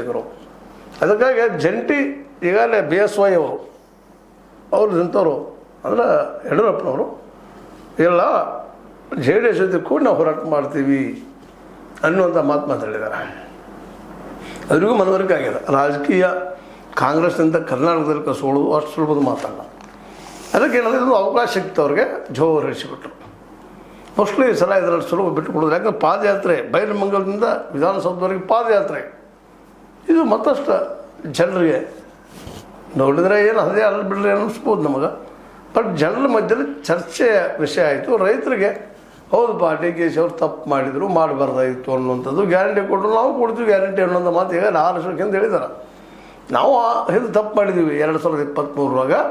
ನಿರ್ದೇಶಕರು. ಅದಕ್ಕಾಗಿ ಜಂಟಿ ಈಗಾಗಲೇ BSY ಅವರು ನಿಂತವರು ಅಂದ್ರೆ ಯಡಿಯೂರಪ್ಪನವರು ಎಲ್ಲ JDS ಜೊತೆ ಕೂಡ ನಾವು ಹೋರಾಟ ಮಾಡ್ತೀವಿ ಅನ್ನುವಂಥ ಮಾತು ಮಾತಾಡಿದ್ದಾರೆ. ಅವರಿಗೂ ಮನವರಿಕೆ ಆಗಿದೆ. ರಾಜಕೀಯ ಕಾಂಗ್ರೆಸ್ನಿಂದ ಕರ್ನಾಟಕದಲ್ಲಿ ಕಸೋಳು ಅಷ್ಟು ಸುಲಭದ ಮಾತಲ್ಲ. ಅದಕ್ಕೆ ಏನಾದರೂ ಇದು ಅವಕಾಶ ಸಿಕ್ತು ಅವ್ರಿಗೆ ಜೋರು ಇಳಿಸಿಬಿಟ್ರು. ಮೋಸ್ಟ್ಲಿ ಈ ಸಲ ಇದರಲ್ಲಿ ಸುಲಭ ಬಿಟ್ಟುಕೊಡೋದು. ಯಾಕಂದ್ರೆ ಪಾದಯಾತ್ರೆ ಬೈಲಮಂಗಲದಿಂದ ವಿಧಾನಸೌಧವರೆಗೆ ಪಾದಯಾತ್ರೆ ಇದು ಮತ್ತಷ್ಟು ಜನರಿಗೆ ನೋಡಿದರೆ ಏನು ಅದೇ ಅಲ್ಲಿ ಬಿಡ್ರಿ ಅನ್ನಿಸ್ಬೋದು ನಮಗೆ. ಬಟ್ ಜನರ ಮಧ್ಯದಲ್ಲಿ ಚರ್ಚೆಯ ವಿಷಯ ಆಯಿತು. ರೈತರಿಗೆ ಹೌದಪ್ಪ DKಶಿ ಅವ್ರು ತಪ್ಪು ಮಾಡಿದರು, ಮಾಡಬಾರ್ದಾಯಿತು ಅನ್ನುವಂಥದ್ದು. ಗ್ಯಾರಂಟಿ ಕೊಟ್ಟರು, ನಾವು ಕೊಡ್ತೀವಿ ಗ್ಯಾರಂಟಿ ಅನ್ನೋಂಥ ಮಾತು ಈಗ 6 ವರ್ಷಕ್ಕಿಂತ ಹೇಳಿದ್ದಾರೆ. ನಾವು ಇದು ತಪ್ಪು ಮಾಡಿದ್ದೀವಿ 2023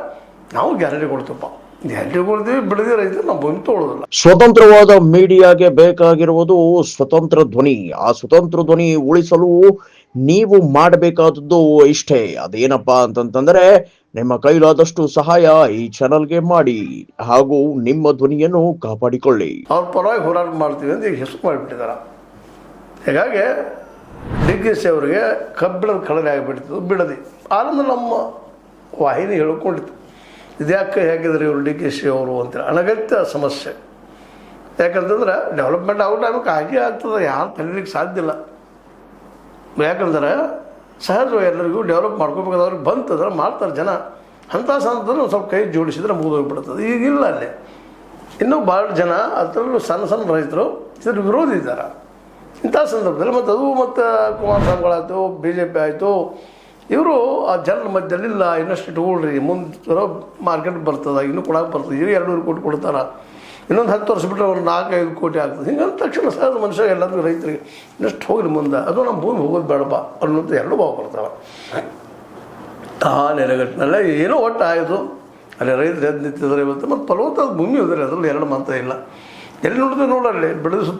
ನಾವು ಗ್ಯಾರಂಟಿ ಕೊಡ್ತೀವಪ್ಪ, ಗ್ಯಾರಂಟಿ ಕೊಡ್ತೀವಿ, ಬಿಡದಿ ರೈತರು ನಾವು ಭೂಮಿ ತೊಗೊಳ್ಳೋದಿಲ್ಲ. ಸ್ವತಂತ್ರವಾದ ಮೀಡಿಯಾಗೆ ಬೇಕಾಗಿರುವುದು ಸ್ವತಂತ್ರ ಧ್ವನಿ. ಆ ಸ್ವತಂತ್ರ ಧ್ವನಿ ಉಳಿಸಲು ನೀವು ಮಾಡಬೇಕಾದದ್ದು ಇಷ್ಟೇ. ಅದೇನಪ್ಪಾ ಅಂತಂತಂದ್ರೆ ನಿಮ್ಮ ಕೈಲಾದಷ್ಟು ಸಹಾಯ ಈ ಚಾನಲ್ಗೆ ಮಾಡಿ ಹಾಗೂ ನಿಮ್ಮ ಧ್ವನಿಯನ್ನು ಕಾಪಾಡಿಕೊಳ್ಳಿ. ಅವ್ರ ಪರವಾಗಿ ಹೋರಾಟ ಮಾಡ್ತೀವಿ ಅಂತ ಈಗ ಹೆಸರು ಮಾಡಿಬಿಟ್ಟಿದ್ದಾರೆ. ಹೀಗಾಗಿ DKಶಿ ಅವರಿಗೆ ಕಬ್ಬಿಣದ ಕಡಲೆ ಆಗಿಬಿಡ್ತಿದ್ದು ಬಿಡದಿ. ಆನಂದ ನಮ್ಮ ವಾಹಿನಿ ಹೇಳ್ಕೊಂಡಿತ್ತು, ಇದ್ಯಾಕೆ ಹೇಗಿದ್ರೆ ಇವರು DKಶಿ ಅವರು ಅಂತೇಳಿ. ಅನಗತ್ಯ ಸಮಸ್ಯೆ. ಯಾಕಂತಂದ್ರೆ ಡೆವಲಪ್ಮೆಂಟ್ ಆಗೋ ಟೈಮಕ್ಕೆ ಹಾಗೆ ಆಗ್ತದೆ, ಯಾರು ಕಲೀಲಿಕ್ಕೆ ಸಾಧ್ಯ ಇಲ್ಲ. ಯಾಕಂದ್ರೆ ಸಹಜವಾಗಿ ಎಲ್ಲರಿಗೂ ಡೆವಲಪ್ ಮಾಡ್ಕೋಬೇಕಾದವ್ರಿಗೆ ಬಂತಂದ್ರೆ ಮಾಡ್ತಾರೆ ಜನ. ಅಂಥ ಸಂದರ್ಭದಲ್ಲಿ ಒಂದು ಸ್ವಲ್ಪ ಕೈ ಜೋಡಿಸಿದ್ರೆ ಮುಗಿದೋಗ್ಬಿಡ್ತದೆ. ಈಗಿಲ್ಲ ಅಲ್ಲಿ ಇನ್ನೂ ಭಾಳ ಜನ ಅದರಲ್ಲೂ ಸಣ್ಣ ರೈತರು ಇದ್ರ ವಿರೋಧಿ ಇದ್ದಾರೆ ಇಂಥ ಸಂದರ್ಭದಲ್ಲಿ. ಮತ್ತು ಅದು ಮತ್ತು ಕುಮಾರಸ್ವಾಮಿಗಳಾಯಿತು, BJP ಆಯಿತು, ಇವರು ಆ ಜನರ ಮಧ್ಯದಲ್ಲಿ ಇಲ್ಲ ಇನ್ನಷ್ಟು ಇಟ್ಕೊಳ್ರಿ, ಮುಂದೆ ಮಾರ್ಕೆಟ್ ಬರ್ತದೆ, ಇನ್ನೂ ಕೊಡೋಕೆ ಬರ್ತದೆ, ಇವು 200 ಕೋಟಿ ಕೊಡ್ತಾರೆ, ಇನ್ನೊಂದು 10 ವರ್ಷ ಬಿಟ್ಟರೆ ಒಂದು 4-5 ಕೋಟಿ ಆಗ್ತದೆ. ಹಿಂಗಂದ ತಕ್ಷಣ ಸಹಜ ಮನುಷ್ಯ ಎಲ್ಲರಿಗೂ ರೈತರಿಗೆ ಇನ್ನಷ್ಟು ಹೋಗಲಿ ಮುಂದೆ, ಅದು ನಮ್ಮ ಭೂಮಿ ಹೋಗೋದು ಬೇಡಪ್ಪ ಅನ್ನೋದು 2 ಭಾವ ಬರ್ತಾವೆ. ಆ ನೆಲೆಗಟ್ಟಿನಲ್ಲೇ ಏನೋ ಒಟ್ಟು ಆಯಿತು. ಅಲ್ಲಿ ರೈತರು ಎದ್ದು ನಿಂತಿದ್ದಾರೆ ಇವತ್ತು. ಮತ್ತು ಫಲವತ್ತಾದ ಭೂಮಿ ಹೋದರೆ ಅದರಲ್ಲಿ 2 ಮಾತ್ರ ಇಲ್ಲ. ಎಲ್ಲಿ ನೋಡಿದ್ರೆ ನೋಡಲ್ಲಿ ಬಿಡದು